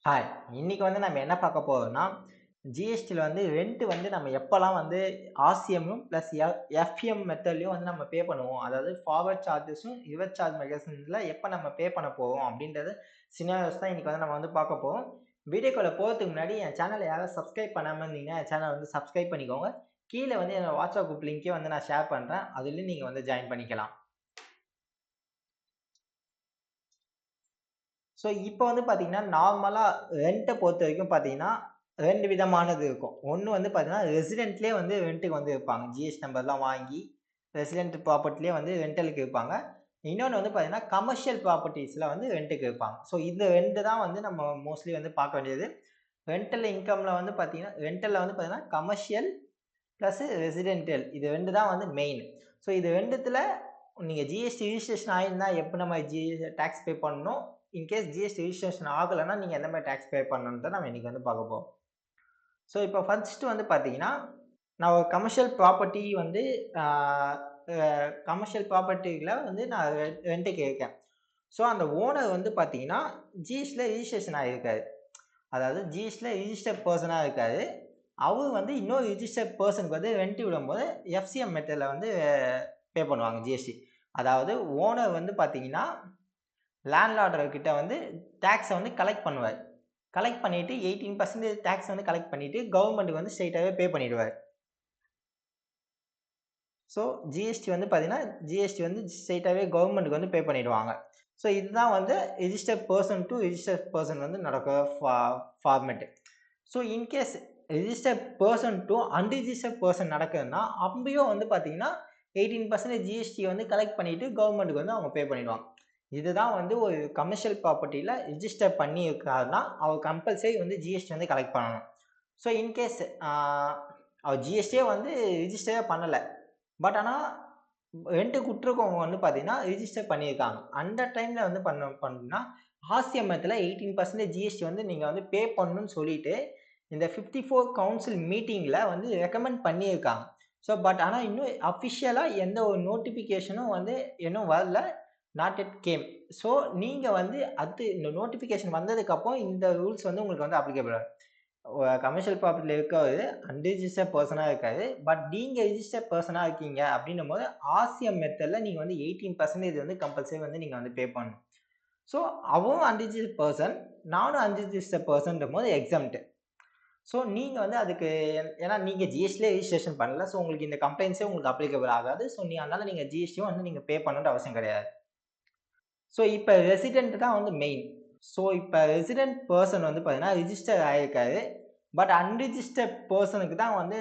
Hi. இன்னைக்கு வந்து நம்ம என்ன பார்க்க போறோம்னா, ஜிஎஸ்டில வந்து ரெண்ட் வந்து நம்ம எப்பலாம் வந்து ஆர்சிஎம்மும் பிளஸ் எஃப்எம் மெத்தட்லயும் வந்து நம்ம பே பண்ணுவோம். அதாவது ஃபார்வர்ட் சார்ஜஸும், ரிவர்ஸ் சார்ஜ் மெக்கானிசம்ல எப்ப நம்ம பே பண்ண போறோம் அப்படின்றது சினாரியோஸ் தான் இன்னைக்கு வந்து நம்ம வந்து பார்க்க போறோம். வீடியோக்குள்ள போறதுக்கு முன்னாடி என் சேனல யாரும் சப்ஸ்கிரைப் பண்ணாம இருந்தீங்கன்னா, என் சேனல வந்து சப்ஸ்கிரைப் பண்ணிக்கோங்க. கீழ வந்து என்னோட வாட்ஸ்அப் குரூப் லிங்க்கையும் வந்து நான் ஷேர் பண்றேன். அதிலயும் நீங்க வந்து ஜாயின் பண்ணிக்கலாம். ஸோ, இப்ப வந்து பார்த்தீங்கன்னா, நார்மலா ரென்ட்ட பொறுத்தவரைக்கும் பார்த்தீங்கன்னா, 2 விதமானது இருக்கும். ஒண்ணு வந்து பார்த்தீங்கன்னா, ரெசிடென்ட்லயே வந்து ரென்ட்‌டுக்கு வந்து இருப்பாங்க. ஜிஎஸ்டி நம்பர்லாம் வாங்கி, ரெசிடென்ட் ப்ராப்பர்ட்டிலயே வந்து ரென்டலுக்கு இருப்பாங்க. இன்னொன்னு வந்து பார்த்தீங்கன்னா, கமர்ஷியல் ப்ராப்பர்ட்டீஸ்ல வந்து ரென்ட்‌டுக்கு இருப்பாங்க. ஸோ, இந்த 2 தான் வந்து நம்ம மோஸ்ட்லி வந்து பார்க்க வேண்டியது. ரென்டல் இன்கம்ல வந்து பார்த்தீங்கன்னா ரென்டல்ல வந்து பார்த்தீங்கன்னா, கமர்ஷியல் பிளஸ் ரெசிடென்டியல் இது 2 தான் வந்து மெயின். ஸோ, இது 2த்துல நீங்க ஜிஎஸ்டி ரிஜிஸ்ட்ரேஷன் ஆயிருந்தா எப்ப நம்ம டாக்ஸ் பே பண்ணணும்? இன்கேஸ் ஜிஎஸ்டி ரிஜிஸ்ட்ரேஷன் ஆகலன்னா, நீங்க எந்த மாரி டாக்ஸ் பே பண்ணணும்ன்றத நம்ம இன்னைக்கு வந்து பார்க்க போறோம். ஸோ, இப்போ ஃபர்ஸ்ட் வந்து பார்த்தீங்கன்னா, நான் ஒரு கமர்ஷியல் ப்ராப்பர்ட்டி வந்து ஆ அ கமர்ஷியல் ப்ராப்பர்ட்டில வந்து நான் ரென்ட்‌டுக்கு இருக்கேன். ஸோ, அந்த ஓனர் வந்து பார்த்தீங்கன்னா, ஜிஎஸ்டில ரிஜிஸ்ட்ரேஷன் ஆயிருக்காரு. அதாவது ஜிஎஸ்டில ரிஜிஸ்டர்ட் பெர்சனா இருக்காரு. அவரு வந்து இன்னொரு ரிஜிஸ்டர்ட் பெர்சனுக்கு வந்து ரென்ட் விடும்போது எஃப்சிஎம் மெத்தட்ல வந்து பே பண்ணுவாங்க ஜிஎஸ்டி. அதாவது ஓனர் வந்து பார்த்தீங்கன்னா, லேண்ட்லார்டர் கிட்ட வந்து டாக்ஸ வந்து கலெக்ட் பண்ணுவாரு. கலெக்ட் பண்ணிட்டு 18% டாக்ஸ் வந்து கலெக்ட் பண்ணிட்டு கவர்ன்மென்ட்க்கு வந்து ஸ்ட்ரெய்ட்டாவே பே பண்ணிடுவாரு. ஸோ ஜிஎஸ்டி வந்து பார்த்தீங்கன்னா, ஜிஎஸ்டி வந்து ஸ்ட்ரெய்ட்டாவே கவர்ன்மென்ட்க்கு வந்து பே பண்ணிடுவாங்க. ஸோ இதுதான் வந்து registered person to registered person வந்து நடக்கிற format. So in case registered person to unregistered person நடக்குதுன்னா, அப்பயும் வந்து பார்த்தீங்கன்னா, 18% ஜிஎஸ்டி வந்து கலெக்ட் பண்ணிட்டு கவர்ன்மென்ட்க்கு வந்து அவங்க பே பண்ணிடுவாங்க. இதுதான் வந்து ஒரு கமர்ஷியல் ப்ராப்பர்ட்டில ரிஜிஸ்டர் பண்ணியிருக்காருன்னா, அவர் கம்பல்சரி வந்து ஜிஎஸ்டி வந்து கலெக்ட் பண்ணணும். ஸோ இன்கேஸ் ஆ அவர் ஜிஎஸ்டியே வந்து ரிஜிஸ்டரே பண்ணல. பட் ஆனா, ரென்ட்‌க்கு விட்டுருக்கவங்க வந்து பார்த்தீங்கன்னா, ரிஜிஸ்டர் பண்ணியிருக்காங்க. அந்த டைம்ல வந்து பண்ணணும்னா, ஆர்சிஎம்எத்துல 18% ஜிஎஸ்டி வந்து நீங்க வந்து பே பண்ணணும்னு சொல்லிட்டு, இந்த 54 கவுன்சில் மீட்டிங்ல வந்து ரெக்கமெண்ட் பண்ணியிருக்காங்க. ஸோ பட் ஆனா இன்னும் அஃபிஷியலா எந்த ஒரு நோட்டிஃபிகேஷனும் வந்து இன்னும் வரல. Not yet game. ஸோ நீங்க வந்து இந்த நோட்டிஃபிகேஷன் வந்ததுக்கு அப்புறம் இந்த ரூல்ஸ் வந்து உங்களுக்கு வந்து அப்ளிகபிள் ஆகும். கமர்ஷியல் ப்ராப்பர்ட்டில இருக்கவரு அன்ரிஜிஸ்டர்ட் பெர்சனா இருக்காரு. பட் நீங்க ரிஜிஸ்டர்ட் பெர்சனா இருக்கீங்க அப்டின்னும்போது, ஆர்சிஎம் மெத்தட்ல நீங்க வந்து 18% வந்து கம்பல்சரி வந்து நீங்க வந்து பே பண்ணணும். ஸோ அவரும் அன்ரிஜிஸ்டர்ட் பெர்சன், நானும் அன்ரிஜிஸ்டர்ட் பெர்சன்றபோது எக்ஸம்ப்ட். ஸோ நீங்க வந்து அதுக்கு ஏன்னா நீங்க ஜிஎஸ்டிலே ரிஜிஸ்ட்ரேஷன் பண்ணல. ஸோ உங்களுக்கு இந்த கம்ப்ளைண்ட்ஸே உங்களுக்கு அப்ளிகபிள் ஆகாது. ஸோ அதனால நீங்க ஜிஎஸ்டியும் வந்து நீங்க பே பண்ணணும்ன்ற அவசியம் கிடையாது. ஸோ இப்ப ரெசிடென்ட் தான் வந்து மெயின். ஸோ இப்ப ரெசிடென்ட் பெர்சன் வந்து பார்த்தீங்கன்னா, ரிஜிஸ்டர் ஆயிருக்காரு. பட் அன்ரிஜிஸ்டர்ட் பெர்சனுக்கு தான் வந்து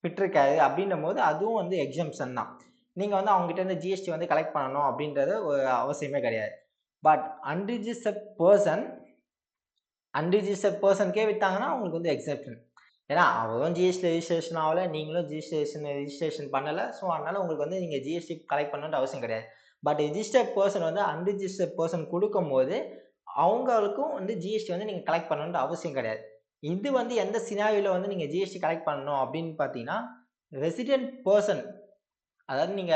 விட்டுருக்காரு அப்டின்னும்போது, அதுவும் வந்து எக்ஸம்ப்ஷன் தான். நீங்க வந்து அவங்ககிட்ட இருந்து ஜிஎஸ்டி வந்து கலெக்ட் பண்ணணும் அப்டின்றது ஒரு அவசியமே கிடையாது. பட் அன்ரிஜிஸ்டர்ட் பெர்சன் அன்ரிஜிஸ்டர்ட் பெர்சனுக்கே விட்டாங்கன்னா, உங்களுக்கு வந்து எக்ஸப்ஷன். ஏன்னா, அவரும் ஜிஎஸ்டி ரெஜிஸ்ட்ரேஷன் ஆவல, நீங்களும் ரெஜிஸ்ட்ரேஷன் பண்ணல. ஸோ, அதனால உங்களுக்கு வந்து நீங்க ஜிஎஸ்டி கலெக்ட் பண்ணணும்ன்ற அவசியம் கிடையாது. பட் ரிஜிஸ்டர்ட் பெர்சன் வந்து அன்ரிஜிஸ்டர்ட் பெர்சன் குடுக்கும்போது, அவங்களுக்கும் வந்து ஜிஎஸ்டி வந்து நீங்க கலெக்ட் பண்ணணும்ன்ற அவசியம் கிடையாது. இது வந்து எந்த சினாரியோல வந்து நீங்க ஜிஎஸ்டி கலெக்ட் பண்ணணும் அப்படின்னு பார்த்தீங்கன்னா, ரெசிடென்ட் பெர்சன் அதாவது நீங்க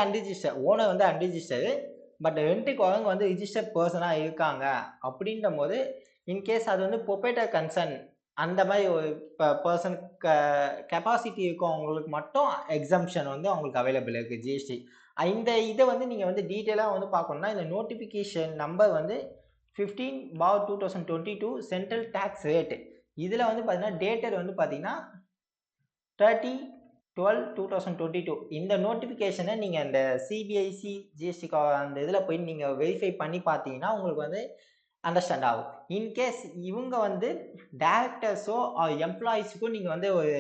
அன்ரிஜிஸ்டர் ஓனர் வந்து அன்ரிஜிஸ்டர்டு. பட் ரென்ட்‌க்கு வரவங்க வந்து ரிஜிஸ்டர்ட் பெர்சனா இருக்காங்க. அப்படின்றபோது, இன்கேஸ் அது வந்து ப்ரொப்ரைட்டர் கன்சர்ன் அந்த மாரி ஒரு பெர்சன் கெப்பாசிட்டி இருக்கவங்களுக்கு மட்டும் எக்ஸம்ப்ஷன் வந்து அவங்களுக்கு அவைலபிள் இருக்கு ஜிஎஸ்டி. இந்த இத வந்து நீங்க வந்து டீட்டெயிலா வந்து பார்க்கணும்னா, இந்த நோட்டிஃபிகேஷன் நம்பர் வந்து 15/2022 சென்ட்ரல் டாக்ஸ் ரேட். இதுல வந்து பார்த்தீங்கன்னா, டேட்டட் வந்து பார்த்தீங்கன்னா 30/12/2022 இந்த நோட்டிஃபிகேஷன நீங்க அந்த சிபிஐசி, ஜிஎஸ்டி அந்த இதுல போய் நீங்க வெரிஃபை பண்ணி பார்த்தீங்கன்னா, உங்களுக்கு வந்து அண்டர்ஸ்டாண்ட் ஆகும். இன்கேஸ் இவுங்க வந்து டைரக்டர்ஸோ ஆர் எம்ப்ளாயீஸ்‌க்கோ நீங்க வந்து ஒரு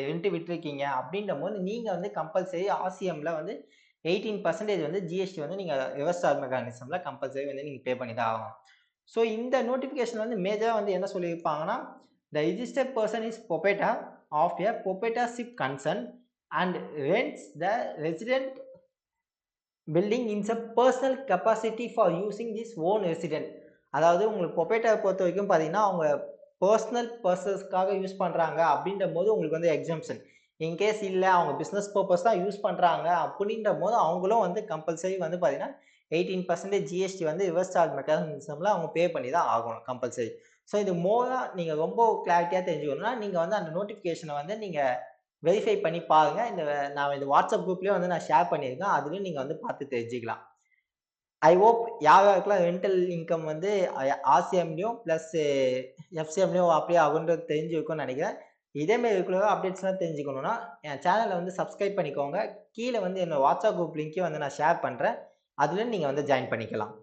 ரென்ட் விட்டுருக்கீங்க அப்டின்றபோது, நீங்க வந்து கம்பல்சரி ஆர்சிஎம்ல வந்து 18% வந்து ஜிஎஸ்டி வந்து நீங்க ரிவர்ஸ் சார்ஜ் மெக்கானிசம்ல கம்பல்சரி வந்து நீங்க பே பண்ணி தான் ஆகணும். ஸோ இந்த நோட்டிஃபிகேஷன் வந்து மேஜரா வந்து என்ன சொல்லியிருப்பாங்கன்னா, "the registered person is proprietor of a proprietorship concern and rents the resident building in a personal capacity for using this own resident." அதாவது உங்களுக்கு புரொப்ரைட்டர பொறுத்தவரைக்கும் பார்த்தீங்கன்னா, அவங்க பெர்சனல் பர்ப்பஸ்க்காக யூஸ் பண்றாங்க அப்படின்றபோது உங்களுக்கு வந்து எக்ஸம்ப்ஷன். இன்கேஸ் இல்ல அவங்க பிசினஸ் பர்ப்பஸ் தான் யூஸ் பண்றாங்க அப்படின்றபோது அவங்களும் வந்து கம்பல்சரி வந்து பார்த்தீங்கன்னா, 18% ஜிஎஸ்டி வந்து ரிவர்ஸ் சார்ஜ் மெக்கானிசம்ல அவங்க பே பண்ணி தான் ஆகணும் கம்பல்சரி. ஸோ இது மோரா நீங்க ரொம்ப கிளாரிட்டியா தெரிஞ்சுக்கணும்னா, நீங்க வந்து அந்த நோட்டிஃபிகேஷன வந்து நீங்க வெரிஃபை பண்ணி பாருங்க. நான் இந்த வாட்ஸ்அப் குரூப்லயே வந்து நான் ஷேர் பண்ணியிருக்கேன். அதுலயும் நீங்க வந்து பார்த்து தெரிஞ்சுக்கலாம். ஐ ஹோப் யார் யாருக்கெல்லாம் ரென்டல் இன்கம் வந்து ஆர்சிஎம்லயும் பிளஸ் எஃப்சிஎம்லயும் அப்படியே ஆகுன்றது தெரிஞ்சிருக்கும்னு நினைக்கிறேன். இதே மாரி ரெகுலரா அப்டேட்ஸ்லாம் தெரிஞ்சுக்கணும்னா, என் சேனல வந்து சப்ஸ்கிரைப் பண்ணிக்கோங்க. கீழ வந்து என்னோட வாட்ஸ்அப் குரூப் லிங்க்கையும் வந்து நான் ஷேர் பண்றேன். அதுல நீங்க வந்து ஜாயின் பண்ணிக்கலாம்.